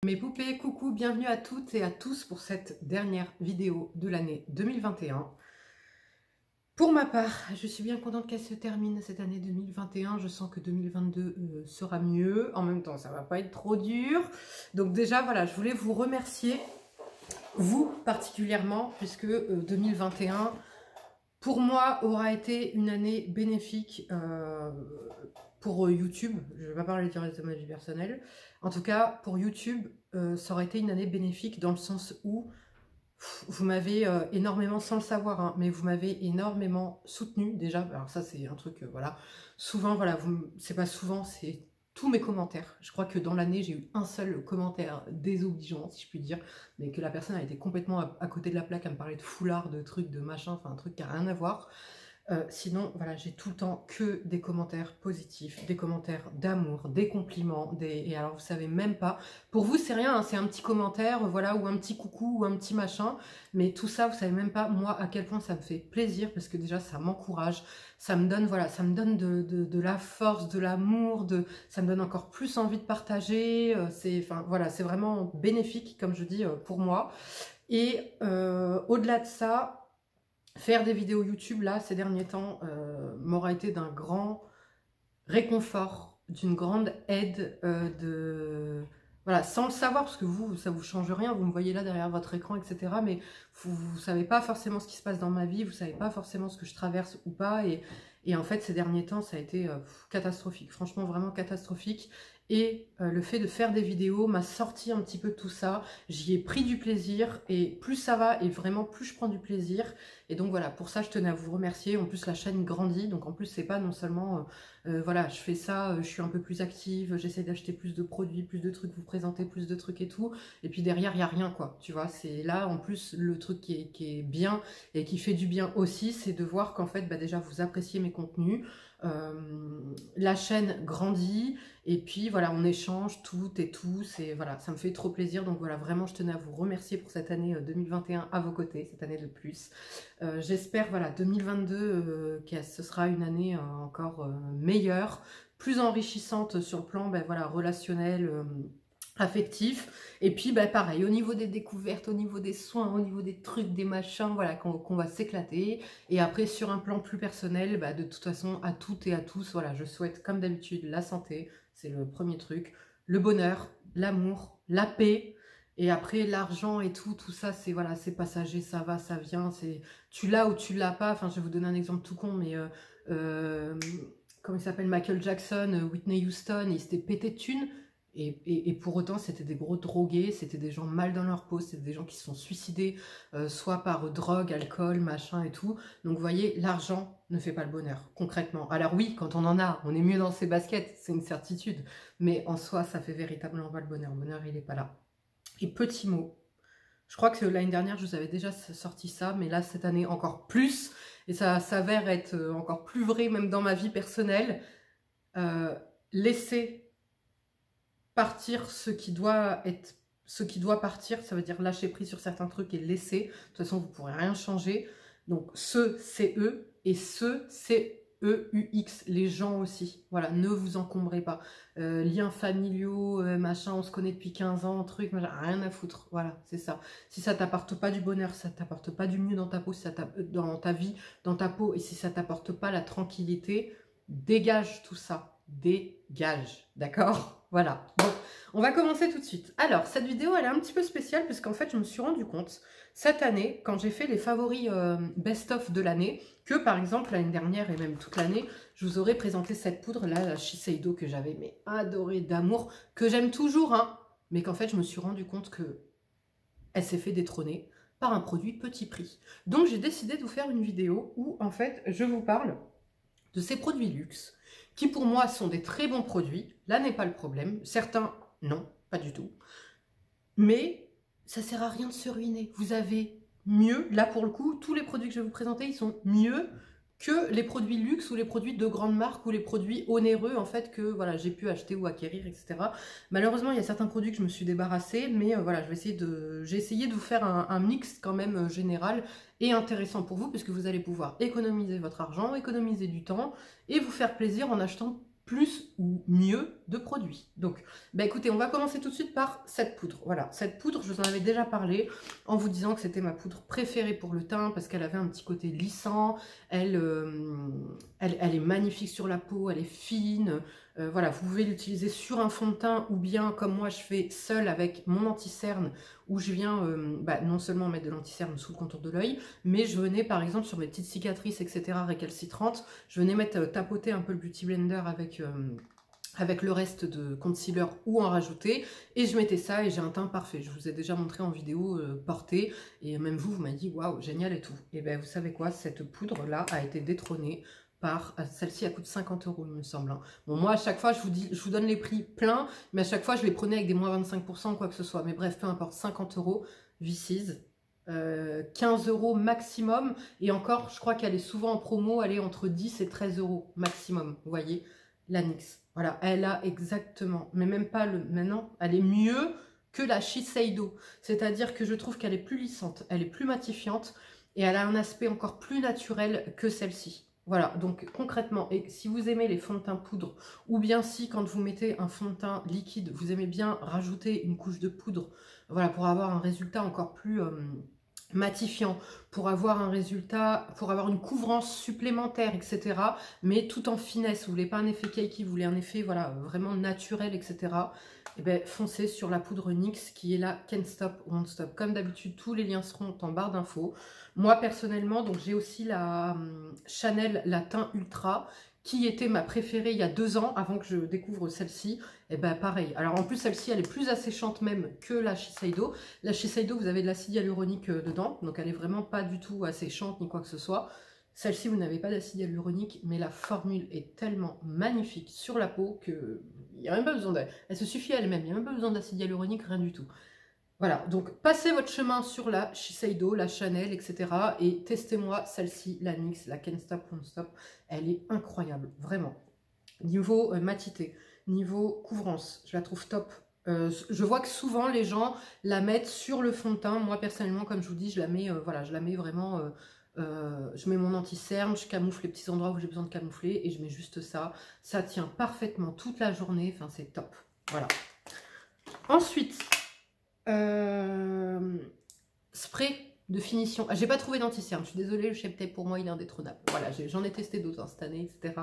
Mes poupées, coucou, bienvenue à toutes et à tous pour cette dernière vidéo de l'année 2021. Pour ma part, je suis bien contente qu'elle se termine cette année 2021. Je sens que 2022 sera mieux. En même temps, ça va pas être trop dur. Donc déjà, voilà, je voulais vous remercier, vous particulièrement, puisque 2021, pour moi, aura été une année bénéfique pour YouTube. Je ne vais pas parler du reste de ma vie personnelle. En tout cas, pour YouTube, ça aurait été une année bénéfique dans le sens où vous m'avez énormément, sans le savoir, hein, mais vous m'avez énormément soutenu déjà. Alors ça, c'est un truc, voilà. Souvent, voilà, c'est pas souvent, c'est tous mes commentaires. Je crois que dans l'année, j'ai eu un seul commentaire désobligeant, si je puis dire, mais que la personne a été complètement à côté de la plaque à me parler de foulard, de trucs, de machin, enfin un truc qui n'a rien à voir. Sinon, voilà, j'ai tout le temps que des commentaires positifs, des commentaires d'amour, des compliments, et alors vous savez même pas, pour vous c'est rien, hein, c'est un petit commentaire, voilà, ou un petit coucou, ou un petit machin, mais tout ça, vous savez même pas, moi, à quel point ça me fait plaisir, parce que déjà, ça m'encourage, ça me donne, voilà, ça me donne de la force, de l'amour, ça me donne encore plus envie de partager, enfin, voilà, c'est vraiment bénéfique, comme je dis, pour moi, et au-delà de ça, faire des vidéos YouTube, là, ces derniers temps, m'aura été d'un grand réconfort, d'une grande aide, voilà, sans le savoir, parce que vous, ça vous change rien, vous me voyez là derrière votre écran, etc. Mais vous savez pas forcément ce qui se passe dans ma vie, vous savez pas forcément ce que je traverse ou pas, et en fait, ces derniers temps, ça a été catastrophique, franchement, vraiment catastrophique. Et le fait de faire des vidéos m'a sorti un petit peu de tout ça, j'y ai pris du plaisir, et plus ça va, et vraiment plus je prends du plaisir. Et donc voilà, pour ça je tenais à vous remercier. En plus la chaîne grandit, donc en plus c'est pas non seulement, voilà, je fais ça, je suis un peu plus active, j'essaie d'acheter plus de produits, plus de trucs, vous présenter plus de trucs et tout. Et puis derrière il n'y a rien quoi, tu vois, c'est là en plus le truc qui est bien et qui fait du bien aussi, c'est de voir qu'en fait bah, déjà vous appréciez mes contenus. La chaîne grandit et puis voilà, on échange toutes et tous et voilà, ça me fait trop plaisir. Donc voilà, vraiment je tenais à vous remercier pour cette année 2021 à vos côtés, cette année de plus. J'espère voilà 2022 que ce sera une année encore meilleure, plus enrichissante sur le plan ben, voilà, relationnel, affectif, et puis bah, pareil au niveau des découvertes, au niveau des soins, au niveau des trucs, des machins, voilà, qu'on va s'éclater. Et après sur un plan plus personnel, bah, de toute façon à toutes et à tous, voilà, je souhaite comme d'habitude la santé, c'est le premier truc, le bonheur, l'amour, la paix, et après l'argent et tout ça c'est voilà, c'est passager, ça va, ça vient, c'est tu l'as ou tu l'as pas. Enfin je vais vous donner un exemple tout con, mais comment il s'appelle, Michael Jackson, Whitney Houston, ils s'étaient pété de thunes. Et pour autant, c'était des gros drogués, c'était des gens mal dans leur peau, c'était des gens qui se sont suicidés, soit par drogue, alcool, machin et tout. Donc vous voyez, l'argent ne fait pas le bonheur, concrètement. Alors oui, quand on en a, on est mieux dans ses baskets, c'est une certitude. Mais en soi, ça fait véritablement pas le bonheur. Le bonheur, il n'est pas là. Et petit mot, je crois que l'année dernière, je vous avais déjà sorti ça, mais là, cette année, encore plus. Et ça s'avère être encore plus vrai, même dans ma vie personnelle. Laissez partir ce qui doit partir, ça veut dire lâcher prise sur certains trucs et laisser. De toute façon, vous ne pourrez rien changer. Donc, ce, c'est eux, et ce, c'est EUX, les gens aussi. Voilà, ne vous encombrez pas. Liens familiaux, machin, on se connaît depuis 15 ans, truc, machin, rien à foutre. Voilà, c'est ça. Si ça t'apporte pas du bonheur, ça t'apporte pas du mieux dans ta peau, si ça dans ta vie, dans ta peau, et si ça t'apporte pas la tranquillité, dégage tout ça. Dégage, d'accord? Voilà, bon, on va commencer tout de suite. Alors, cette vidéo, elle est un petit peu spéciale, puisqu'en fait, je me suis rendu compte, cette année, quand j'ai fait les favoris best-of de l'année, que par exemple, l'année dernière, et même toute l'année, je vous aurais présenté cette poudre-là, la Shiseido, que j'avais mais adorée d'amour, que j'aime toujours, hein, mais qu'en fait, je me suis rendu compte que elle s'est fait détrôner par un produit petit prix. Donc, j'ai décidé de vous faire une vidéo où, en fait, je vous parle de ces produits luxe, qui pour moi sont des très bons produits. Là n'est pas le problème. Certains, non, pas du tout. Mais ça sert à rien de se ruiner. Vous avez mieux. Là pour le coup, tous les produits que je vais vous présenter, ils sont mieux que les produits luxe ou les produits de grande marque ou les produits onéreux en fait que voilà, j'ai pu acheter ou acquérir, etc. Malheureusement, il y a certains produits que je me suis débarrassée, mais voilà, j'ai essayé de vous faire un mix quand même général et intéressant pour vous, puisque vous allez pouvoir économiser votre argent, économiser du temps et vous faire plaisir en achetant plus ou mieux de produits. Donc, bah écoutez, on va commencer tout de suite par cette poudre. Voilà, cette poudre, je vous en avais déjà parlé en vous disant que c'était ma poudre préférée pour le teint parce qu'elle avait un petit côté lissant, elle est magnifique sur la peau, elle est fine. Voilà, vous pouvez l'utiliser sur un fond de teint ou bien comme moi je fais seul avec mon anti-cerne où je viens non seulement mettre de l'anti-cerne sous le contour de l'œil, mais je venais par exemple sur mes petites cicatrices, etc. récalcitrantes, je venais tapoter un peu le Beauty Blender avec le reste de concealer ou en rajouter, et je mettais ça et j'ai un teint parfait. Je vous ai déjà montré en vidéo portée, et même vous m'avez dit waouh, génial et tout. Et bien vous savez quoi, cette poudre là a été détrônée par celle-ci. Elle coûte 50 € il me semble. Bon, moi à chaque fois je vous donne les prix pleins, mais à chaque fois je les prenais avec des moins 25% ou quoi que ce soit. Mais bref, peu importe, 50 €, Vicis. 15 € maximum, et encore je crois qu'elle est souvent en promo, elle est entre 10 et 13 € maximum, vous voyez, la NYX. Voilà, elle a exactement, mais même pas le maintenant, elle est mieux que la Shiseido, c'est-à-dire que je trouve qu'elle est plus lissante, elle est plus matifiante, et elle a un aspect encore plus naturel que celle-ci. Voilà, donc concrètement, et si vous aimez les fonds de teint poudre, ou bien si quand vous mettez un fond de teint liquide, vous aimez bien rajouter une couche de poudre, voilà, pour avoir un résultat encore plus matifiant, pour avoir un résultat, pour avoir une couvrance supplémentaire, etc. Mais tout en finesse. Vous voulez pas un effet cakey, vous voulez un effet voilà vraiment naturel, etc. Et ben foncez sur la poudre NYX qui est la Can't Stop Won't Stop. Comme d'habitude, tous les liens seront en barre d'infos. Moi personnellement, donc j'ai aussi la Chanel la Teint Ultra, qui était ma préférée il y a 2 ans, avant que je découvre celle-ci. Et ben pareil. Alors en plus, celle-ci, elle est plus asséchante même que la Shiseido. La Shiseido, vous avez de l'acide hyaluronique dedans, donc elle est vraiment pas du tout asséchante ni quoi que ce soit. Celle-ci, vous n'avez pas d'acide hyaluronique, mais la formule est tellement magnifique sur la peau que il n'y a même pas besoin d'elle. Elle se suffit à elle-même, il n'y a même pas besoin d'acide hyaluronique, rien du tout. Voilà, donc passez votre chemin sur la Shiseido, la Chanel, etc. Et testez-moi celle-ci, la NYX, la Can't Stop Won't Stop. Elle est incroyable, vraiment. Niveau matité, niveau couvrance, je la trouve top. Je vois que souvent les gens la mettent sur le fond de teint. Moi personnellement, comme je vous dis, je la mets, voilà, je la mets vraiment. Je mets mon anti-cerne, je camoufle les petits endroits où j'ai besoin de camoufler et je mets juste ça. Ça tient parfaitement toute la journée. Enfin, c'est top. Voilà. Ensuite. Spray de finition. Ah, j'ai pas trouvé d'anti-cerne, je suis désolée, le Shape Tape pour moi il est indétrônable. Voilà, j'en ai testé d'autres cette année, etc.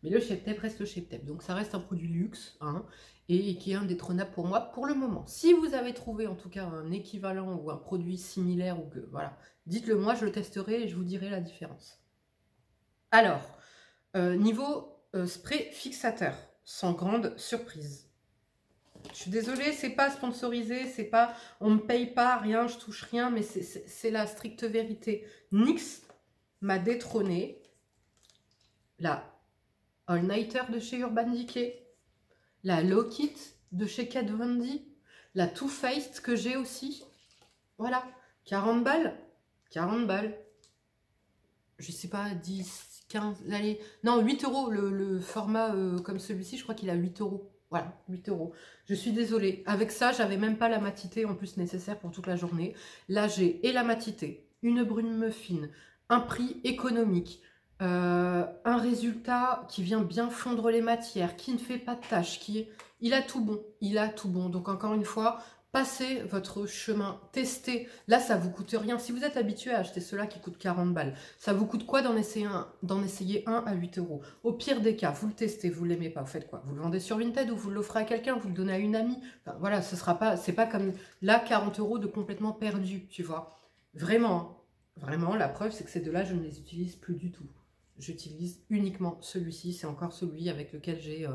Mais le Shape Tape reste le Shape Tape. Donc ça reste un produit luxe hein, et qui est indétrônable pour moi pour le moment. Si vous avez trouvé en tout cas un équivalent ou un produit similaire, ou que voilà, dites-le moi, je le testerai et je vous dirai la différence. Alors, niveau spray fixateur, sans grande surprise. Je suis désolée, c'est pas sponsorisé, c'est pas, on me paye pas, rien, je touche rien, mais c'est la stricte vérité. NYX m'a détrôné la All Nighter de chez Urban Decay, la Low Kit de chez Kat Von D, la Too Faced que j'ai aussi. Voilà, 40 balles, 40 balles. Je sais pas, 10, 15, allez, non, 8 € le format comme celui-ci, je crois qu'il a 8 €. Voilà, 8 €. Je suis désolée. Avec ça, j'avais même pas la matité en plus nécessaire pour toute la journée. Là, j'ai et la matité, une brume fine, un prix économique, un résultat qui vient bien fondre les matières, qui ne fait pas de tâches, il a tout bon. Il a tout bon. Donc encore une fois, passez votre chemin, testez. Là, ça vous coûte rien. Si vous êtes habitué à acheter cela qui coûte 40 balles, ça vous coûte quoi d'en essayer un à 8 €? Au pire des cas, vous le testez, vous ne l'aimez pas, vous faites quoi? Vous le vendez sur Vinted ou vous l'offrez à quelqu'un, vous le donnez à une amie. Enfin, voilà, ce sera pas, c'est pas comme là 40 € de complètement perdu, tu vois. Vraiment, vraiment, la preuve, c'est que ces deux-là, je ne les utilise plus du tout. J'utilise uniquement celui-ci, c'est encore celui avec lequel j'ai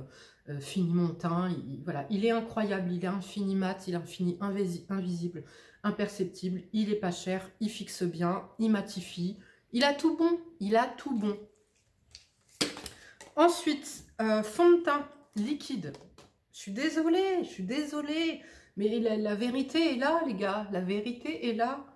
fini mon teint. Voilà, il est incroyable, il est infini mat, il est infini invisible, imperceptible, il est pas cher, il fixe bien, il matifie, il a tout bon, il a tout bon. Ensuite, fond de teint liquide. Je suis désolée, mais la vérité est là, les gars, la vérité est là.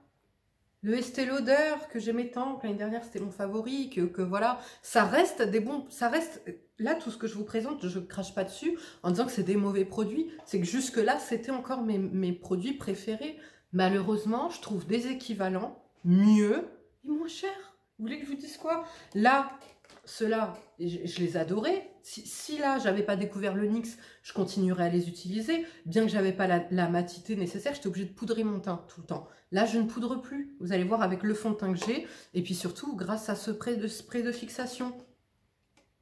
Le Estée Lauder que j'aimais tant, l'année dernière c'était mon favori, que voilà, ça reste des bons, ça reste, là tout ce que je vous présente, je ne crache pas dessus en disant que c'est des mauvais produits, c'est que jusque là c'était encore mes produits préférés. Malheureusement, je trouve des équivalents mieux et moins chers. Vous voulez que je vous dise quoi? Là, ceux-là, je les adorais. Si là, j'avais pas découvert le NYX, je continuerais à les utiliser. Bien que j'avais pas la matité nécessaire, j'étais obligée de poudrer mon teint tout le temps. Là, je ne poudre plus. Vous allez voir avec le fond de teint que j'ai. Et puis surtout, grâce à ce spray de fixation.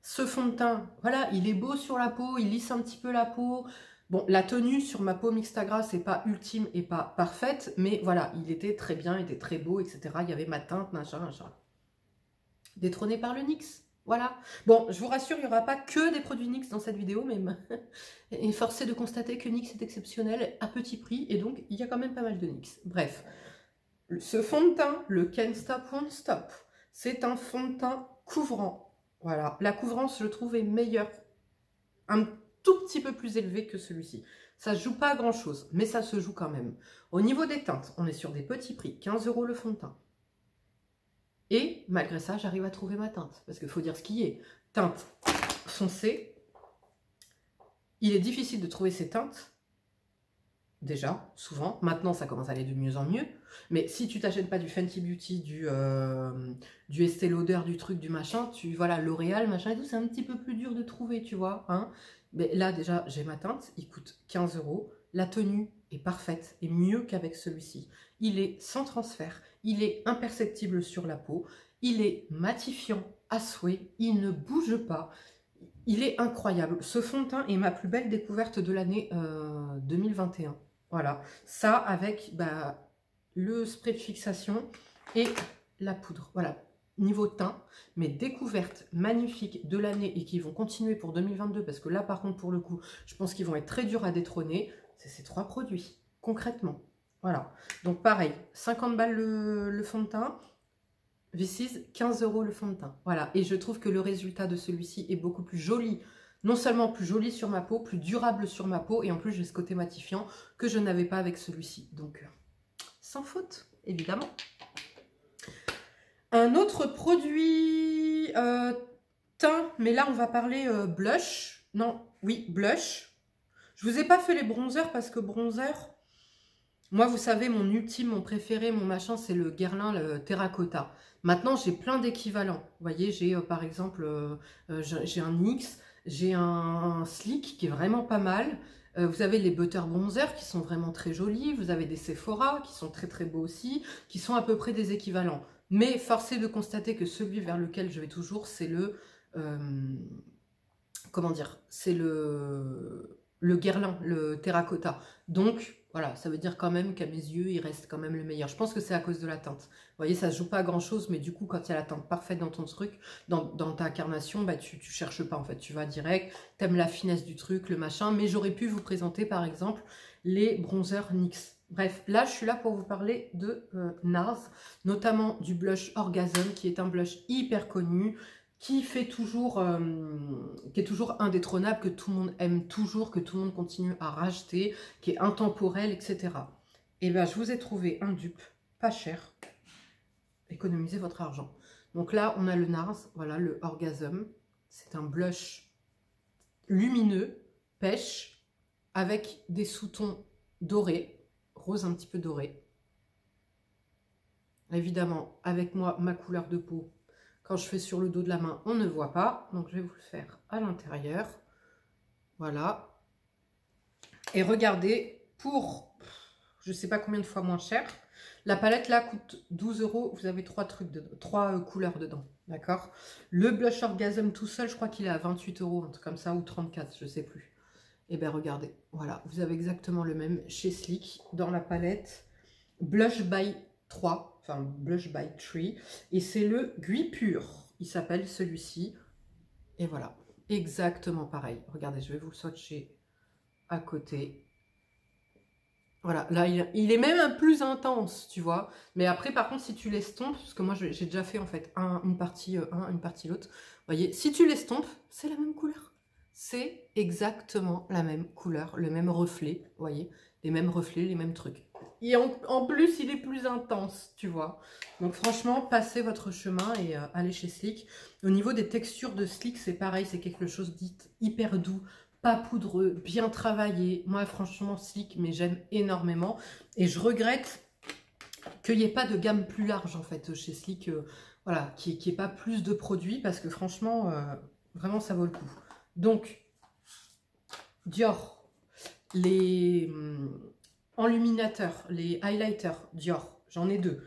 Ce fond de teint, voilà, il est beau sur la peau, il lisse un petit peu la peau. Bon, la tenue sur ma peau Mixtagra, c'est pas ultime et pas parfaite, mais voilà, il était très bien, il était très beau, etc. Il y avait ma teinte, machin. Détrôné par le NYX. Voilà. Bon, je vous rassure, il n'y aura pas que des produits NYX dans cette vidéo, mais et forcé de constater que NYX est exceptionnel à petit prix, et donc il y a quand même pas mal de NYX. Bref, ce fond de teint, le Can't Stop Won't Stop, c'est un fond de teint couvrant. Voilà, la couvrance, je trouve, est meilleure, un tout petit peu plus élevée que celui-ci. Ça ne joue pas à grand-chose, mais ça se joue quand même. Au niveau des teintes, on est sur des petits prix, 15 € le fond de teint. Et malgré ça, j'arrive à trouver ma teinte. Parce qu'il faut dire ce qui est. Teinte foncée. Il est difficile de trouver ces teintes. Déjà, souvent. Maintenant, ça commence à aller de mieux en mieux. Mais si tu t'achètes pas du Fenty Beauty, du Estée Lauder, du truc, du machin, voilà, L'Oréal, machin et tout, c'est un petit peu plus dur de trouver, tu vois. Hein. Mais là, déjà, j'ai ma teinte. Il coûte 15 €. La tenue est parfaite et mieux qu'avec celui-ci. Il est sans transfert. Il est imperceptible sur la peau, il est matifiant à souhait, il ne bouge pas, il est incroyable. Ce fond de teint est ma plus belle découverte de l'année 2021. Voilà, ça avec le spray de fixation et la poudre. Voilà, niveau teint, mes découvertes magnifiques de l'année et qui vont continuer pour 2022, parce que là par contre pour le coup, je pense qu'ils vont être très durs à détrôner, c'est ces 3 produits, concrètement. Voilà, donc pareil, 50 balles le fond de teint, this is 15 € le fond de teint. Voilà, et je trouve que le résultat de celui-ci est beaucoup plus joli. Non seulement plus joli sur ma peau, plus durable sur ma peau, et en plus j'ai ce côté matifiant que je n'avais pas avec celui-ci. Donc, sans faute, évidemment. Un autre produit teint, mais là on va parler blush. Non, oui, blush. Je vous ai pas fait les bronzers parce que bronzer... Moi, vous savez, mon ultime, mon préféré, mon machin, c'est le Guerlain, le Terracotta. Maintenant, j'ai plein d'équivalents. Vous voyez, j'ai par exemple, j'ai un NYX, j'ai un Sleek qui est vraiment pas mal. Vous avez les Butter Bronzer qui sont vraiment très jolis. Vous avez des Sephora qui sont très très beaux aussi, qui sont à peu près des équivalents. Mais forcé de constater que celui vers lequel je vais toujours, c'est le... comment dire? C'est le Guerlain, le Terracotta. Donc... Voilà, ça veut dire quand même qu'à mes yeux, il reste quand même le meilleur. Je pense que c'est à cause de la teinte. Vous voyez, ça ne se joue pas à grand-chose, mais du coup, quand il y a la teinte parfaite dans ton truc, dans ta carnation, tu cherches pas, en fait. Tu vas direct, t'aimes la finesse du truc, le machin. Mais j'aurais pu vous présenter, par exemple, les bronzers NYX. Bref, là, je suis là pour vous parler de NARS, notamment du blush Orgasm, qui est un blush hyper connu, qui est toujours indétrônable, que tout le monde aime toujours, que tout le monde continue à racheter, qui est intemporel, etc. Et bien, je vous ai trouvé un dupe, pas cher. Économisez votre argent. Donc là, on a le NARS, voilà, le Orgasm. C'est un blush lumineux, pêche, avec des sous-tons dorés, rose un petit peu doré. Évidemment, avec moi, ma couleur de peau, quand je fais sur le dos de la main, on ne voit pas. Donc, je vais vous le faire à l'intérieur. Voilà. Et regardez, pour, je ne sais pas combien de fois moins cher, la palette là coûte 12 €. Vous avez 3 couleurs dedans. D'accord. Le blush Orgasm tout seul, je crois qu'il est à 28 €, un truc comme ça, ou 34, je ne sais plus. Et bien, regardez. Voilà, vous avez exactement le même chez Sleek dans la palette Blush by 3. Enfin, Blush by 3, et c'est le Gui Pur, il s'appelle celui-ci, et voilà, exactement pareil. Regardez, je vais vous le swatcher à côté. Voilà, là, il est même plus intense, tu vois, mais après, par contre, si tu l'estompes, parce que moi, j'ai déjà fait, en fait, une partie l'autre, vous voyez, si tu l'estompes, c'est la même couleur. C'est exactement la même couleur, le même reflet, vous voyez, les mêmes reflets, les mêmes trucs. Et en plus, il est plus intense, tu vois. Donc franchement, passez votre chemin et allez chez Sleek. Au niveau des textures de Sleek, c'est pareil, c'est quelque chose dit hyper doux, pas poudreux, bien travaillé. Moi, franchement, Sleek, mais j'aime énormément. Et je regrette qu'il n'y ait pas de gamme plus large, en fait, chez Sleek. Voilà, qu'il n'y ait pas plus de produits parce que franchement, vraiment, ça vaut le coup. Donc, Dior, les enluminateurs, les highlighters Dior, j'en ai deux.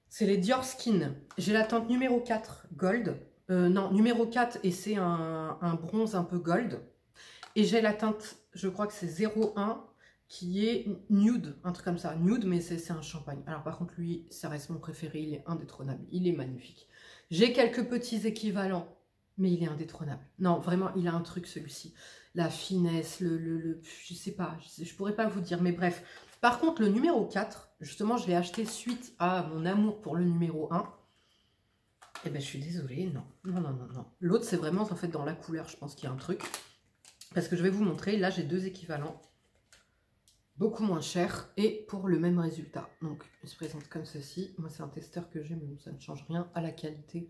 C'est les Dior Skin. J'ai la teinte numéro 4 Gold. Non, numéro 4 et c'est un bronze un peu gold. Et j'ai la teinte, je crois que c'est 01 qui est nude, un truc comme ça. Nude, mais c'est un champagne. Alors par contre, lui, ça reste mon préféré. Il est indétrônable. Il est magnifique. J'ai quelques petits équivalents, mais il est indétrônable. Non, vraiment, il a un truc celui-ci. La finesse, je sais pas, je pourrais pas vous dire, mais bref. Par contre, le numéro 4, justement, je l'ai acheté suite à mon amour pour le numéro 1. Eh ben, je suis désolée, non. Non, non, non, non. L'autre, c'est vraiment, en fait, dans la couleur, je pense qu'il y a un truc. Parce que je vais vous montrer, là, j'ai deux équivalents. Beaucoup moins cher et pour le même résultat. Donc, il se présente comme ceci. Moi, c'est un testeur que j'ai, mais bon, ça ne change rien à la qualité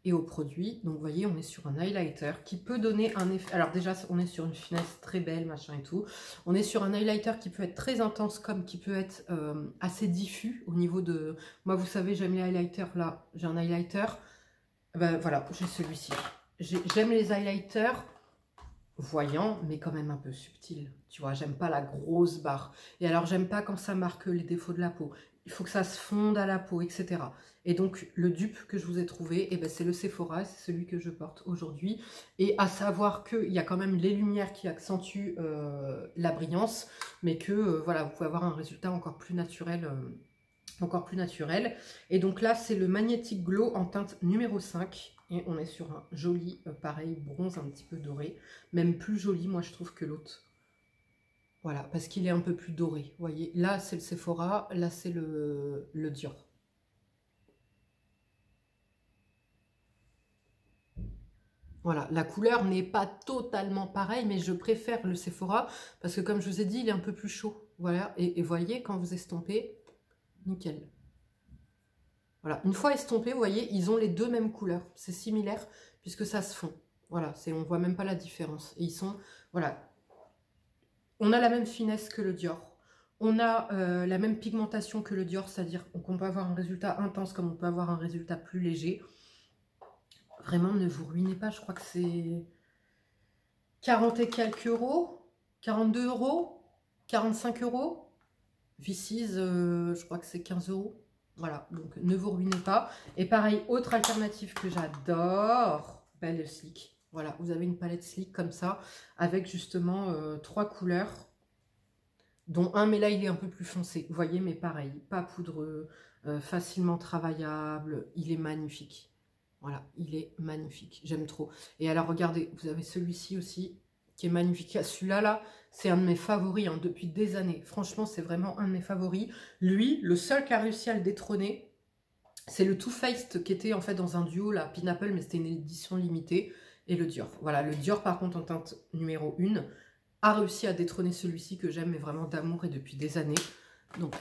et au produit. Donc, vous voyez, on est sur un highlighter qui peut donner un effet. Alors, déjà, on est sur une finesse très belle, machin et tout. On est sur un highlighter qui peut être très intense, comme qui peut être assez diffus au niveau de... Moi, vous savez, j'aime les highlighters. Là, j'ai un highlighter. Ben, voilà, j'ai celui-ci. J'aime les highlighters voyants, mais quand même un peu subtils. Tu vois, j'aime pas la grosse barre. Et alors, j'aime pas quand ça marque les défauts de la peau. Il faut que ça se fonde à la peau, etc. Et donc, le dupe que je vous ai trouvé, eh ben, c'est le Sephora, c'est celui que je porte aujourd'hui. Et à savoir qu'il y a quand même les lumières qui accentuent la brillance, mais que, voilà, vous pouvez avoir un résultat encore plus naturel. Et donc là, c'est le Magnetic Glow en teinte numéro 5. Et on est sur un joli, pareil, bronze un petit peu doré. Même plus joli, moi, je trouve, que l'autre. Voilà, parce qu'il est un peu plus doré. Vous voyez, là, c'est le Sephora. Là, c'est le Dior. Voilà, la couleur n'est pas totalement pareille, mais je préfère le Sephora. Parce que, comme je vous ai dit, il est un peu plus chaud. Voilà, et voyez, quand vous estompez, nickel. Voilà, une fois estompé, vous voyez, ils ont les deux mêmes couleurs. C'est similaire puisque ça se fond. Voilà, on voit même pas la différence. Et ils sont, voilà. On a la même finesse que le Dior. On a la même pigmentation que le Dior, c'est-à-dire qu'on peut avoir un résultat intense comme on peut avoir un résultat plus léger. Vraiment, ne vous ruinez pas. Je crois que c'est 40 et quelques euros, 42 euros, 45 euros. Vicis, je crois que c'est 15 euros. Voilà, donc ne vous ruinez pas. Et pareil, autre alternative que j'adore, ben, le Sleek. Voilà, vous avez une palette Sleek comme ça, avec justement 3 couleurs, dont un, mais là il est un peu plus foncé. Vous voyez, mais pareil, pas poudreux, facilement travaillable, il est magnifique. Voilà, il est magnifique, j'aime trop. Et alors regardez, vous avez celui-ci aussi, qui est magnifique. Celui-là, là, c'est un de mes favoris hein, depuis des années. Franchement, c'est vraiment un de mes favoris. Lui, le seul qui a réussi à le détrôner, c'est le Too Faced qui était en fait dans un duo, là, Pineapple, mais c'était une édition limitée, et le Dior. Voilà, le Dior, par contre, en teinte numéro 1, a réussi à détrôner celui-ci que j'aime, mais vraiment d'amour et depuis des années. Donc,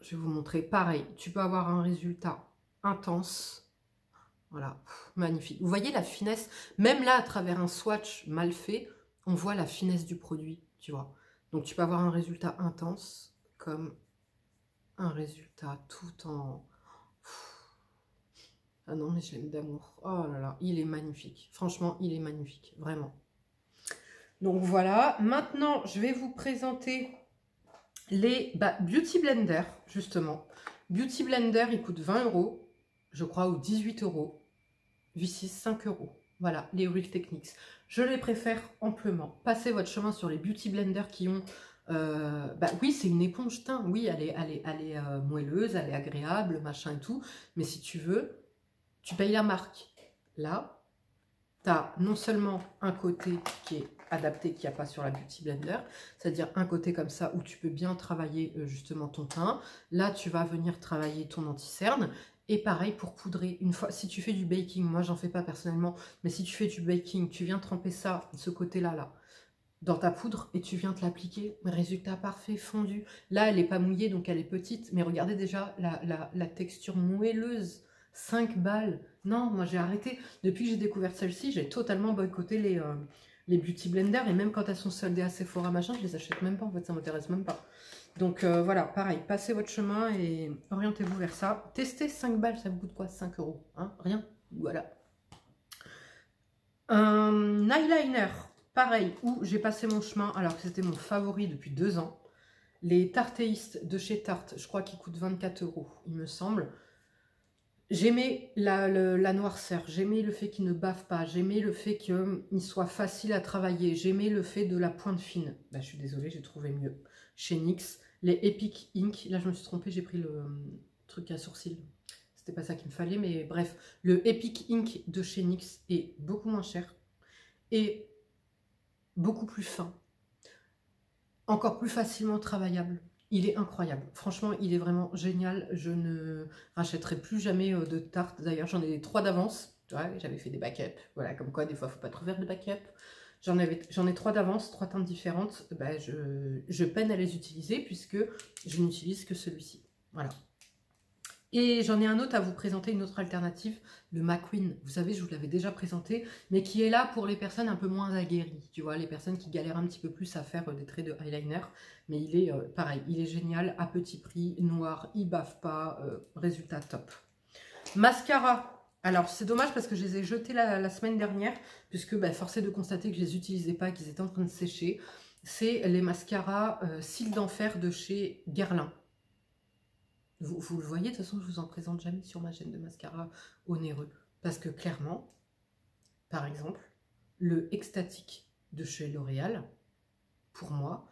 je vais vous montrer. Pareil, tu peux avoir un résultat intense. Voilà, magnifique. Vous voyez la finesse, même là, à travers un swatch mal fait, on voit la finesse du produit, tu vois. Donc, tu peux avoir un résultat intense comme un résultat tout en... Ah non, mais je l'aime d'amour. Oh là là, il est magnifique. Franchement, il est magnifique, vraiment. Donc, voilà. Maintenant, je vais vous présenter les Beauty Blender, justement. Beauty Blender, il coûte 20 euros, je crois, ou 18 euros. Vicis 5 euros. Voilà, les Real Techniques. Je les préfère amplement. Passez votre chemin sur les Beauty Blender qui ont... oui, c'est une éponge teint. Oui, elle est moelleuse, elle est agréable, machin et tout. Mais si tu veux, tu payes la marque. Là, tu as non seulement un côté qui est adapté, qu'il n'y a pas sur la Beauty Blender, c'est-à-dire un côté comme ça où tu peux bien travailler justement ton teint. Là, tu vas venir travailler ton anti-cerne. Et pareil pour poudrer, une fois, si tu fais du baking, moi j'en fais pas personnellement, mais si tu fais du baking, tu viens tremper ça, ce côté-là, là, dans ta poudre, et tu viens te l'appliquer, résultat parfait, fondu. Là, elle n'est pas mouillée, donc elle est petite, mais regardez déjà la texture moelleuse, 5 balles. Non, moi j'ai arrêté. Depuis que j'ai découvert celle-ci, j'ai totalement boycotté les Beauty Blender, et même quand elles sont soldées à Sephora, machin, je les achète même pas, en fait, ça m'intéresse même pas. Donc voilà, pareil, passez votre chemin et orientez-vous vers ça. Testez 5 balles, ça vous coûte quoi? 5 euros, hein? Rien. Voilà. Un eyeliner, pareil, où j'ai passé mon chemin, alors que c'était mon favori depuis 2 ans. Les Tartéistes de chez Tarte, je crois qu'ils coûtent 24 euros, il me semble. J'aimais la noirceur, j'aimais le fait qu'il ne bave pas, j'aimais le fait qu'il soit facile à travailler, j'aimais le fait de la pointe fine. Bah, je suis désolée, j'ai trouvé mieux. Chez NYX, les Epic Ink, là je me suis trompée, j'ai pris le truc à sourcils. C'était pas ça qu'il me fallait, mais bref. Le Epic Ink de chez NYX est beaucoup moins cher et beaucoup plus fin, encore plus facilement travaillable. Il est incroyable. Franchement, il est vraiment génial. Je ne rachèterai plus jamais de Tarte. D'ailleurs, j'en ai 3 d'avance. Ouais, j'avais fait des backups. Voilà, comme quoi, des fois, il ne faut pas trop faire de backup. J'en ai 3 d'avance, 3 teintes différentes. Bah, je peine à les utiliser puisque je n'utilise que celui-ci. Voilà. Et j'en ai un autre à vous présenter, une autre alternative, le McQueen. Vous savez, je vous l'avais déjà présenté, mais qui est là pour les personnes un peu moins aguerries. Tu vois, les personnes qui galèrent un petit peu plus à faire des traits de eyeliner. Mais il est pareil, il est génial, à petit prix, noir, il bave pas, résultat top. Mascara. Alors, c'est dommage parce que je les ai jetés la semaine dernière, puisque bah, force est de constater que je les utilisais pas, qu'ils étaient en train de sécher. C'est les mascaras cils d'enfer de chez Guerlain. Vous le voyez, de toute façon, je vous en présente jamais sur ma chaîne de mascara onéreux. Parce que clairement, par exemple, le Extatique de chez L'Oréal, pour moi,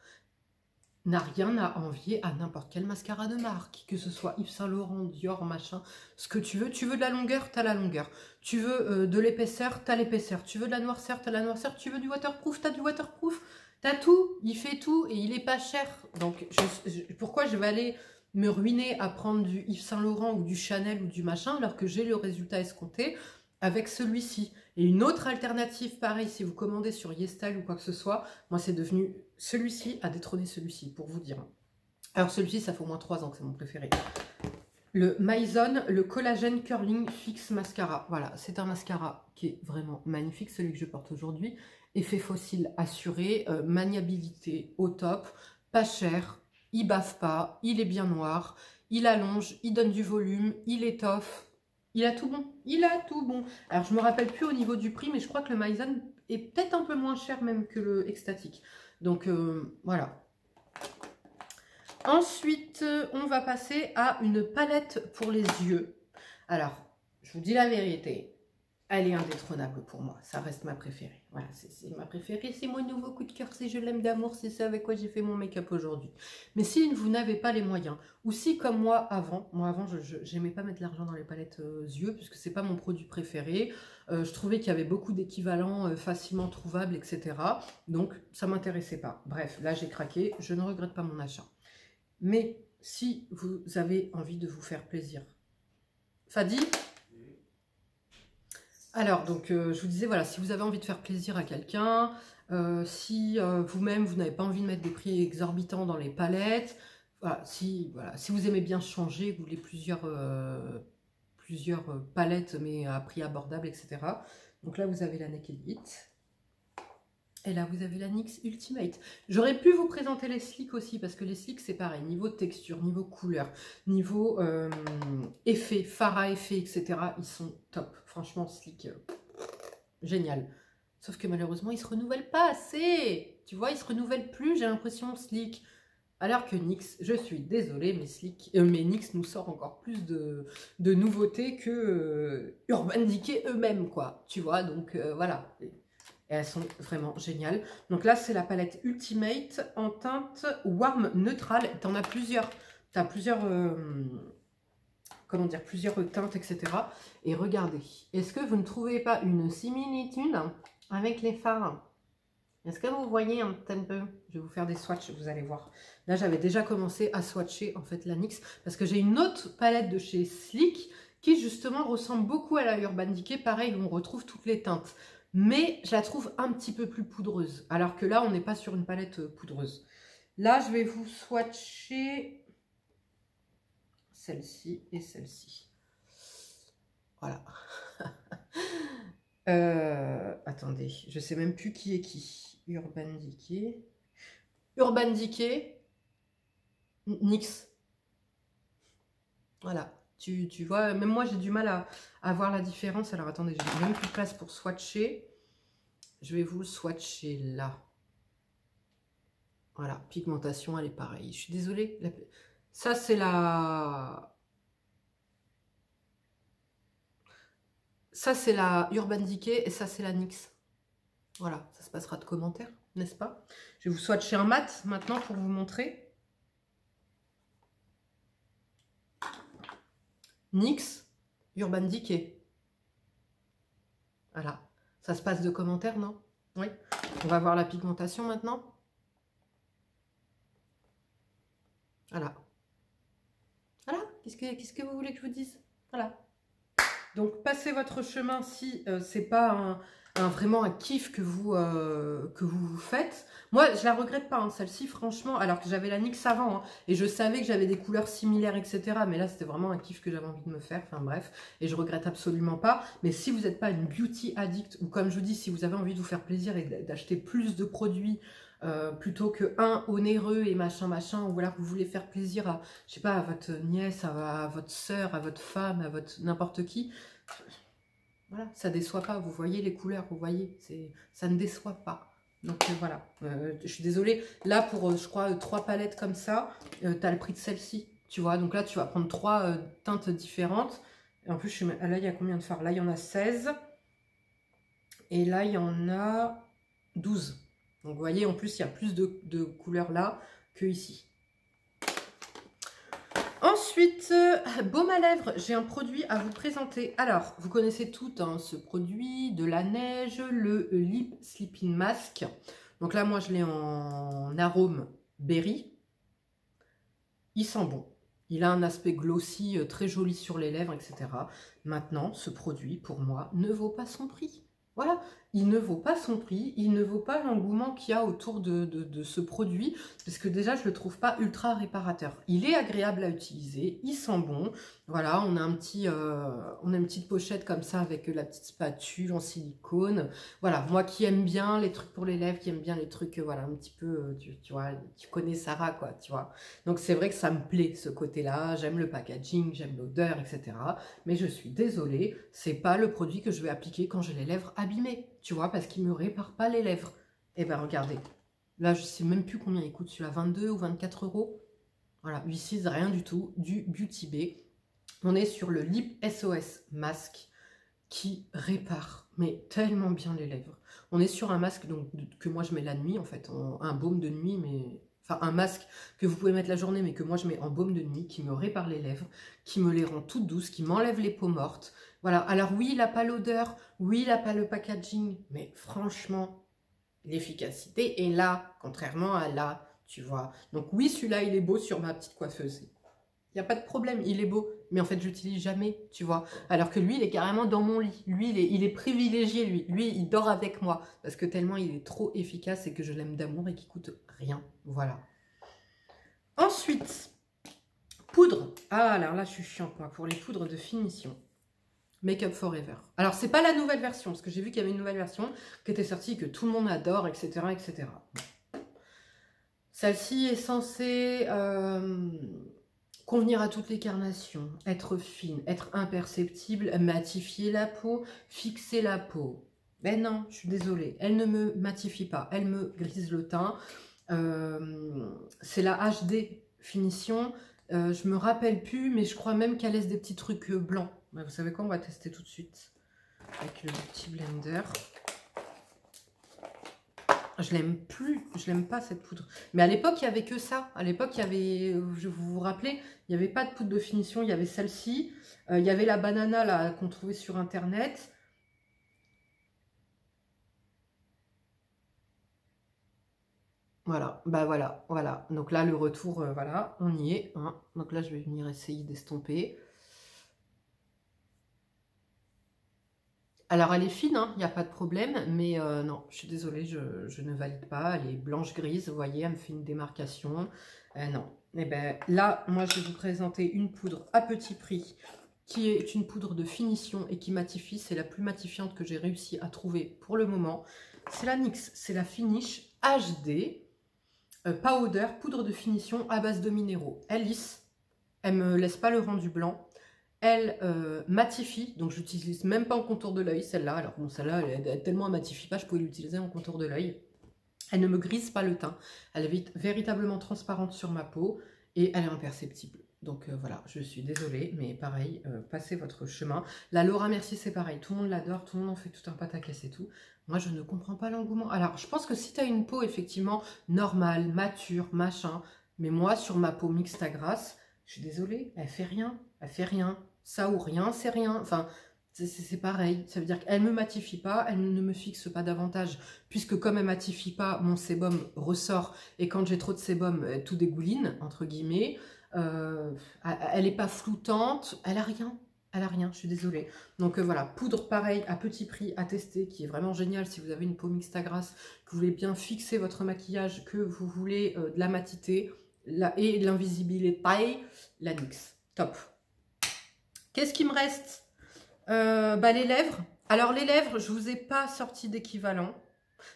n'a rien à envier à n'importe quel mascara de marque. Que ce soit Yves Saint Laurent, Dior, machin, ce que tu veux. Tu veux de la longueur, t'as la longueur. Tu veux de l'épaisseur, t'as l'épaisseur. Tu veux de la noirceur, t'as la noirceur. Tu veux du waterproof, t'as du waterproof. T'as tout, il fait tout et il est pas cher. Donc, pourquoi je vais aller me ruiner à prendre du Yves Saint Laurent ou du Chanel ou du machin alors que j'ai le résultat escompté avec celui-ci. Et une autre alternative, pareil, si vous commandez sur YesStyle ou quoi que ce soit, moi c'est devenu celui-ci à détrôner celui-ci, pour vous dire. Alors celui-ci, ça fait au moins 3 ans que c'est mon préféré. Le Maison, le Collagen Curling Fix Mascara. Voilà, c'est un mascara qui est vraiment magnifique, celui que je porte aujourd'hui. Effet fossile assuré, maniabilité au top, pas cher, il bave pas, il est bien noir, il allonge, il donne du volume, il étoffe, il a tout bon, il a tout bon. Alors je me rappelle plus au niveau du prix, mais je crois que le Maison est peut-être un peu moins cher même que le Extatique. Donc voilà. Ensuite, on va passer à une palette pour les yeux. Alors, je vous dis la vérité, elle est indétrônable pour moi. Ça reste ma préférée. Voilà, c'est ma préférée. C'est mon nouveau coup de cœur. C'est je l'aime d'amour. C'est ça avec quoi j'ai fait mon make-up aujourd'hui. Mais si vous n'avez pas les moyens, ou si comme moi avant, je n'aimais pas mettre l'argent dans les palettes yeux, puisque c'est pas mon produit préféré. Je trouvais qu'il y avait beaucoup d'équivalents facilement trouvables, etc. Donc, ça m'intéressait pas. Bref, là j'ai craqué. Je ne regrette pas mon achat. Mais si vous avez envie de vous faire plaisir. Fadi ? Alors, donc, je vous disais, voilà, si vous avez envie de faire plaisir à quelqu'un, si vous-même, vous n'avez pas envie de mettre des prix exorbitants dans les palettes, voilà, si vous aimez bien changer, vous voulez plusieurs palettes, mais à prix abordable, etc. Donc là, vous avez la Naked It. Et là, vous avez la NYX Ultimate. J'aurais pu vous présenter les slicks aussi, parce que les slicks, c'est pareil. Niveau texture, niveau couleur, niveau effet, fard à effet, etc. Ils sont top. Franchement, slick, génial. Sauf que malheureusement, ils ne se renouvellent pas assez. Tu vois, ils ne se renouvellent plus, j'ai l'impression, slick. Alors que NYX, je suis désolée, mais NYX nous sort encore plus de nouveautés que Urban Decay eux-mêmes, quoi. Tu vois, donc voilà. Et elles sont vraiment géniales. Donc là, c'est la palette Ultimate en teinte warm neutrale. Tu en as plusieurs. Tu as plusieurs, comment dire, plusieurs teintes, etc. Et regardez, est-ce que vous ne trouvez pas une similitude avec les fards? Est-ce que vous voyez un petit peu? Je vais vous faire des swatchs, vous allez voir. Là, j'avais déjà commencé à swatcher en fait la NYX parce que j'ai une autre palette de chez Sleek qui justement ressemble beaucoup à la Urban Decay. Pareil, on retrouve toutes les teintes. Mais je la trouve un petit peu plus poudreuse. Alors que là, on n'est pas sur une palette poudreuse. Là, je vais vous swatcher celle-ci et celle-ci. Voilà. Attendez, je ne sais même plus qui est qui. Urban Decay. Urban Decay. NYX. Voilà. Tu vois, même moi, j'ai du mal à voir la différence. Alors, attendez, j'ai même plus de place pour swatcher. Je vais vous le swatcher là. Voilà, pigmentation, elle est pareille. Je suis désolée. Ça, c'est la... Ça, c'est la Urban Decay et ça, c'est la NYX. Voilà, ça se passera de commentaires, n'est-ce pas? Je vais vous swatcher un mat maintenant pour vous montrer. NYX, Urban Decay. Voilà, ça se passe de commentaires, non? Oui. On va voir la pigmentation maintenant. Voilà. Voilà, qu'est-ce que vous voulez que je vous dise? Voilà. Donc, passez votre chemin si c'est pas vraiment un kiff que vous faites. Moi, je la regrette pas, hein, celle-ci, franchement, alors que j'avais la NYX avant, hein, et je savais que j'avais des couleurs similaires, etc. Mais là, c'était vraiment un kiff que j'avais envie de me faire, enfin bref, et je regrette absolument pas. Mais si vous n'êtes pas une beauty addict, ou comme je vous dis, si vous avez envie de vous faire plaisir et d'acheter plus de produits, plutôt que un onéreux et machin, ou voilà, vous voulez faire plaisir à, je sais pas, à votre nièce, à votre soeur, à votre femme, à votre n'importe qui, voilà, ça déçoit pas, vous voyez les couleurs, vous voyez, ça ne déçoit pas. Donc voilà, je suis désolée, là pour, je crois, 3 palettes comme ça, tu as le prix de celle-ci, tu vois, donc là tu vas prendre 3 teintes différentes, et en plus, là il y a combien de fards? Là il y en a 16, et là il y en a 12. Donc vous voyez, en plus il y a plus de couleurs là que ici. Ensuite, baume à lèvres, j'ai un produit à vous présenter. Alors, vous connaissez tout hein, ce produit, de la neige, le Lip Sleeping Mask. Donc là, moi, je l'ai en arôme berry. Il sent bon. Il a un aspect glossy, très joli sur les lèvres, etc. Maintenant, ce produit, pour moi, ne vaut pas son prix. Voilà, il ne vaut pas son prix, il ne vaut pas l'engouement qu'il y a autour de ce produit, parce que déjà, je ne le trouve pas ultra réparateur. Il est agréable à utiliser, il sent bon. Voilà, on a une petite pochette comme ça avec la petite spatule en silicone. Voilà, moi qui aime bien les trucs pour les lèvres, qui aime bien les trucs, voilà, un petit peu, tu vois, tu connais Sarah, quoi, tu vois. Donc c'est vrai que ça me plaît, ce côté-là, j'aime le packaging, j'aime l'odeur, etc. Mais je suis désolée, c'est pas le produit que je vais appliquer quand j'ai les lèvres abîmées, tu vois, parce qu'il me répare pas les lèvres. Et ben regardez, là je sais même plus combien il coûte, celui-là 22 ou 24 euros. Voilà, 8,6, rien du tout, du Beauty Bay. On est sur le Lip SOS Masque qui répare, mais tellement bien les lèvres. On est sur un masque donc, que moi je mets la nuit en fait, un baume de nuit, mais... Enfin, un masque que vous pouvez mettre la journée, mais que moi je mets en baume de nuit, qui me répare les lèvres, qui me les rend toutes douces, qui m'enlève les peaux mortes. Voilà, alors oui, il n'a pas l'odeur, oui, il n'a pas le packaging, mais franchement, l'efficacité est là, contrairement à là, tu vois. Donc oui, celui-là, il est beau sur ma petite coiffeuse. Il n'y a pas de problème, il est beau, mais en fait, je l'utilise jamais, tu vois. Alors que lui, il est carrément dans mon lit. Lui, il est privilégié, lui. Lui, il dort avec moi, parce que tellement il est trop efficace et que je l'aime d'amour et qu'il coûte rien. Voilà. Ensuite, poudre. Ah, alors là, je suis chiante, moi, pour les poudres de finition. Make Up Forever. Alors, c'est pas la nouvelle version, parce que j'ai vu qu'il y avait une nouvelle version qui était sortie, que tout le monde adore, etc., etc. Celle-ci est censée... convenir à toutes les carnations, être fine, être imperceptible, matifier la peau, fixer la peau. Mais non, je suis désolée, elle ne me matifie pas, elle me grise le teint. C'est la HD finition, je me rappelle plus, mais je crois même qu'elle laisse des petits trucs blancs. Vous savez quoi, on va tester tout de suite avec le petit blender. Je l'aime plus, je l'aime pas cette poudre. Mais à l'époque, il n'y avait que ça. À l'époque, il y avait, vous vous rappelez, il n'y avait pas de poudre de finition, il y avait celle-ci. Il y avait la banana là qu'on trouvait sur internet. Voilà, bah voilà, voilà. Donc là, le retour, voilà, on y est. Hein. Donc là, je vais venir essayer d'estomper. Alors, elle est fine, il n'y a pas de problème, mais non, je suis désolée, je ne valide pas. Elle est blanche-grise, vous voyez, elle me fait une démarcation. Non. Et ben là, moi, je vais vous présenter une poudre à petit prix, qui est une poudre de finition et qui matifie. C'est la plus matifiante que j'ai réussi à trouver pour le moment. C'est la NYX, c'est la Finish HD. Powder, poudre de finition à base de minéraux. Elle lisse, elle me laisse pas le rendu blanc. Elle matifie, donc je l'utilise même pas en contour de l'œil, celle-là. Alors bon, celle-là, tellement elle matifie pas, je pouvais l'utiliser en contour de l'œil. Elle ne me grise pas le teint. Elle est véritablement transparente sur ma peau et elle est imperceptible. Donc voilà, je suis désolée, mais pareil, passez votre chemin. La Laura Mercier, c'est pareil, tout le monde l'adore, tout le monde en fait tout un pataquès et tout. Moi, je ne comprends pas l'engouement. Alors, je pense que si tu as une peau effectivement normale, mature, machin, mais moi, sur ma peau mixte à grasse, je suis désolée, elle fait rien, elle fait rien. Ça ou rien, c'est rien. Enfin, c'est pareil. Ça veut dire qu'elle ne me matifie pas, elle ne me fixe pas davantage, puisque comme elle ne matifie pas, mon sébum ressort. Et quand j'ai trop de sébum, tout dégouline, entre guillemets. Elle n'est pas floutante, elle a rien. Elle a rien, je suis désolée. Donc voilà, poudre pareil, à petit prix, à tester, qui est vraiment génial si vous avez une peau mixte à grasse, que vous voulez bien fixer votre maquillage, que vous voulez de la matité et de l'invisibilité, la NYX. Top. Qu'est-ce qui me reste? Les lèvres. Alors les lèvres, je vous ai pas sorti d'équivalent.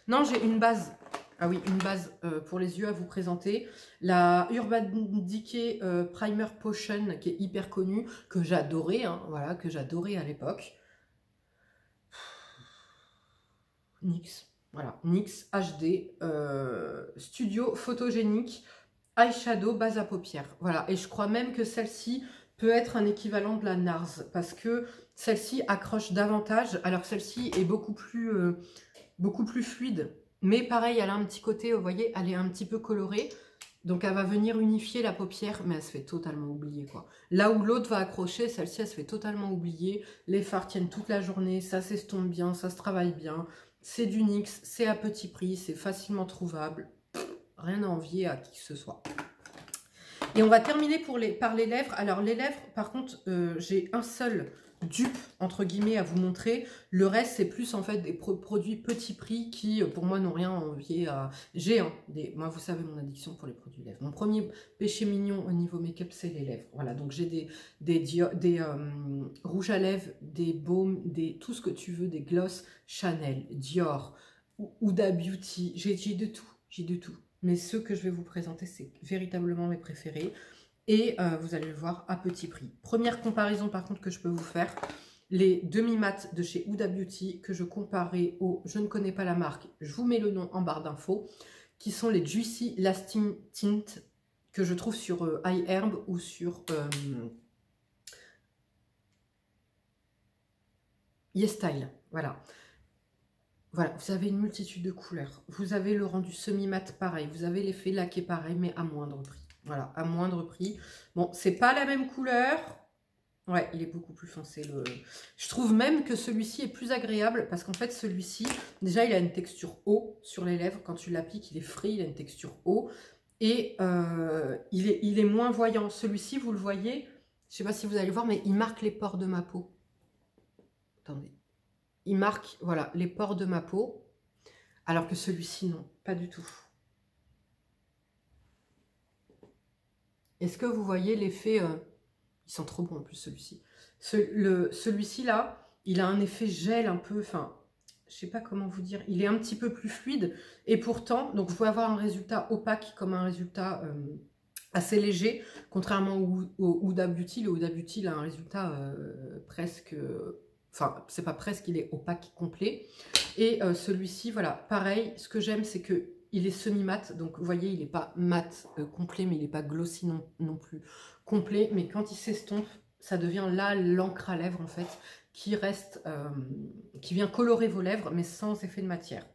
Non, j'ai une base. Ah oui, une base pour les yeux à vous présenter. La Urban Decay Primer Potion, qui est hyper connue, que j'adorais, hein, voilà, que j'adorais à l'époque. NYX, voilà, NYX HD, studio photogénique, eyeshadow, base à paupières. Voilà, et je crois même que celle-ci peut être un équivalent de la NARS, parce que celle-ci accroche davantage, alors que celle-ci est beaucoup plus fluide. Mais pareil, elle a un petit côté, vous voyez, elle est un petit peu colorée. Donc elle va venir unifier la paupière, mais elle se fait totalement oublier, quoi. Là où l'autre va accrocher, celle-ci, elle se fait totalement oublier. Les fards tiennent toute la journée, ça s'estompe bien, ça se travaille bien. C'est du NYX, c'est à petit prix, c'est facilement trouvable. Rien à envier à qui que ce soit. Et on va terminer par les lèvres. Alors les lèvres, par contre, j'ai un seul dupe, entre guillemets, à vous montrer. Le reste, c'est plus en fait des produits petit prix qui, pour moi, n'ont rien à envier à... J'ai moi, vous savez mon addiction pour les produits lèvres. Mon premier péché mignon au niveau make-up, c'est les lèvres. Voilà, donc j'ai des rouges à lèvres, des baumes, tout ce que tu veux, des gloss Chanel, Dior, Huda Beauty. J'ai de tout, j'ai de tout. Mais ceux que je vais vous présenter, c'est véritablement mes préférés. Et vous allez le voir à petit prix. Première comparaison par contre que je peux vous faire. Les demi-mat de chez Huda Beauty que je comparais au... Je ne connais pas la marque. Je vous mets le nom en barre d'infos. Qui sont les Juicy Lasting Tint que je trouve sur iHerb ou sur YesStyle. Voilà. Voilà, vous avez une multitude de couleurs. Vous avez le rendu semi-mat pareil. Vous avez l'effet laqué pareil, mais à moindre prix. Voilà, à moindre prix. Bon, c'est pas la même couleur. Ouais, il est beaucoup plus foncé. Je trouve même que celui-ci est plus agréable parce qu'en fait, celui-ci, déjà, il a une texture eau sur les lèvres. Quand tu l'appliques, il est frais, il a une texture eau. Et il est moins voyant. Celui-ci, vous le voyez, je sais pas si vous allez voir, mais il marque les pores de ma peau. Attendez. Il marque, voilà, les pores de ma peau, alors que celui-ci, non, pas du tout. Est-ce que vous voyez l'effet ils sont trop bons en plus, celui-ci. Celui-ci, là, il a un effet gel un peu, enfin, je sais pas comment vous dire, il est un petit peu plus fluide, et pourtant, donc vous pouvez avoir un résultat opaque comme un résultat assez léger, contrairement au Huda Beauty. Le Huda Beauty, il a un résultat presque... Enfin, c'est pas presque, il est opaque complet. Et celui-ci, voilà, pareil, ce que j'aime, c'est que il est semi-mat. Donc, vous voyez, il n'est pas mat complet, mais il n'est pas glossy non plus complet. Mais quand il s'estompe, ça devient là l'encre à lèvres, en fait, qui reste, qui vient colorer vos lèvres, mais sans effet de matière.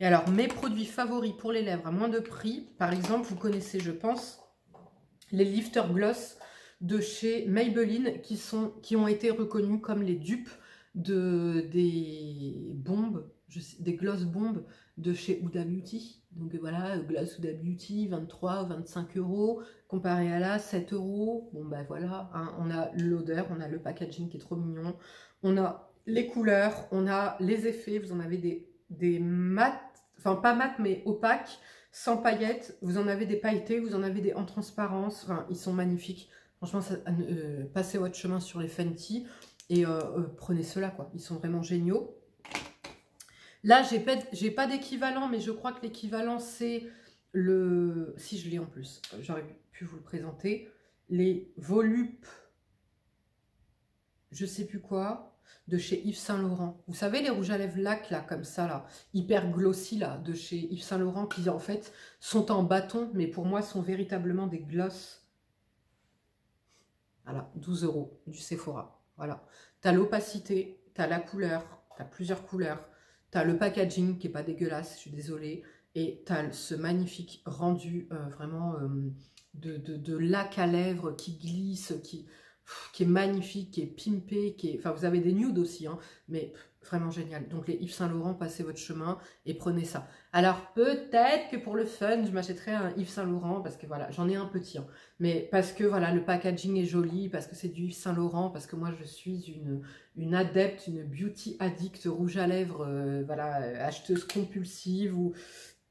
Et alors, mes produits favoris pour les lèvres à moins de prix, par exemple, vous connaissez, je pense, les Lifter Gloss de chez Maybelline, qui ont été reconnus comme les dupes des bombes, des gloss bombes de chez Huda Beauty. Donc voilà, gloss Huda Beauty, 23, 25 €, comparé à là, 7 €. Bon ben voilà, hein, on a l'odeur, on a le packaging qui est trop mignon, on a les couleurs, on a les effets, vous en avez des mat, enfin pas mat mais opaques, sans paillettes, vous en avez des pailletés, vous en avez des en transparence, enfin ils sont magnifiques. Franchement, passez votre chemin sur les Fenty. Et prenez ceux-là, quoi. Ils sont vraiment géniaux. Là, j'ai pas d'équivalent, mais je crois que l'équivalent, c'est si je l'ai en plus, j'aurais pu vous le présenter, les Volupes, je sais plus quoi, de chez Yves Saint Laurent. Vous savez, les rouges à lèvres lac, là, comme ça, là, hyper glossy, là, de chez Yves Saint Laurent, qui, en fait, sont en bâton, mais pour moi, sont véritablement des glosses. Voilà, 12 € du Sephora. Voilà. Tu as l'opacité, tu as la couleur, tu as plusieurs couleurs, tu as le packaging qui n'est pas dégueulasse, je suis désolée, et tu as ce magnifique rendu vraiment de lac à lèvres qui glisse, qui est magnifique, qui est pimpé, enfin vous avez des nudes aussi, hein, mais vraiment génial. Donc les Yves Saint Laurent, passez votre chemin et prenez ça. Alors peut-être que pour le fun, je m'achèterai un Yves Saint Laurent, parce que voilà, j'en ai un petit, hein, mais parce que voilà, le packaging est joli, parce que c'est du Yves Saint Laurent, parce que moi je suis une adepte, une beauty addict rouge à lèvres, voilà, acheteuse compulsive, ou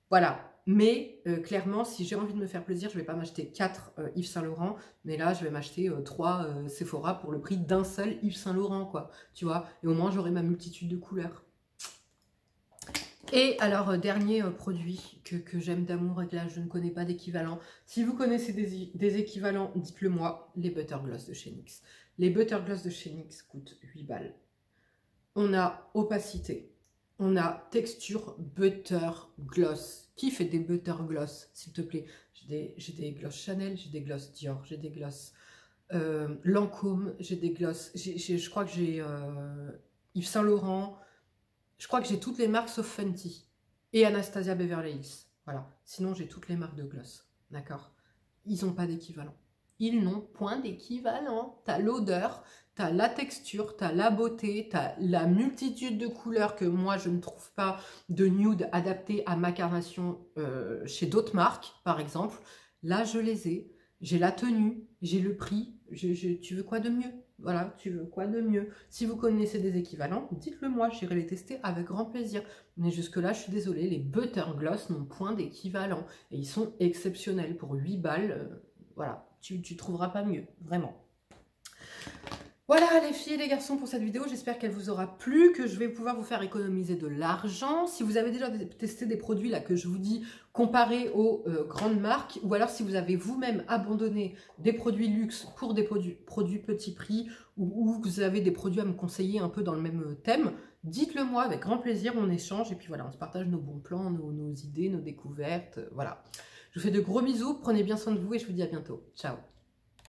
voilà. Mais clairement, si j'ai envie de me faire plaisir, je ne vais pas m'acheter 4 Yves Saint Laurent, mais là, je vais m'acheter 3 Sephora pour le prix d'un seul Yves Saint Laurent, quoi. Tu vois, et au moins, j'aurai ma multitude de couleurs. Et alors, dernier produit que j'aime d'amour et que là, je ne connais pas d'équivalent. Si vous connaissez des équivalents, dites-le moi, les Butter Gloss de chez NYX. Les Butter Gloss de chez NYX coûtent 8 balles. On a opacité. On a texture butter gloss. Qui fait des butter gloss, s'il te plaît? J'ai des gloss Chanel, j'ai des gloss Dior, j'ai des gloss Lancôme, j'ai des gloss. Je crois que j'ai Yves Saint Laurent. Je crois que j'ai toutes les marques sauf Fenty et Anastasia Beverly Hills. Voilà. Sinon, j'ai toutes les marques de gloss. D'accord? Ils n'ont pas d'équivalent. Ils n'ont point d'équivalent. Tu as l'odeur, tu as la texture, tu as la beauté, tu as la multitude de couleurs que moi, je ne trouve pas de nude adapté à ma carnation chez d'autres marques, par exemple. Là, je les ai. J'ai la tenue, j'ai le prix. Tu veux quoi de mieux? Voilà, tu veux quoi de mieux? Si vous connaissez des équivalents, dites-le moi, j'irai les tester avec grand plaisir. Mais jusque-là, je suis désolée, les Butter Gloss n'ont point d'équivalent. Et ils sont exceptionnels pour 8 balles. Voilà, tu trouveras pas mieux, vraiment. Voilà les filles et les garçons pour cette vidéo, j'espère qu'elle vous aura plu, que je vais pouvoir vous faire économiser de l'argent. Si vous avez déjà testé des produits là que je vous dis comparés aux grandes marques, ou alors si vous avez vous-même abandonné des produits luxe pour des produits petit prix, ou vous avez des produits à me conseiller un peu dans le même thème, dites-le moi avec grand plaisir, on échange et puis voilà, on se partage nos bons plans, nos idées, nos découvertes, voilà. Je vous fais de gros bisous, prenez bien soin de vous et je vous dis à bientôt. Ciao.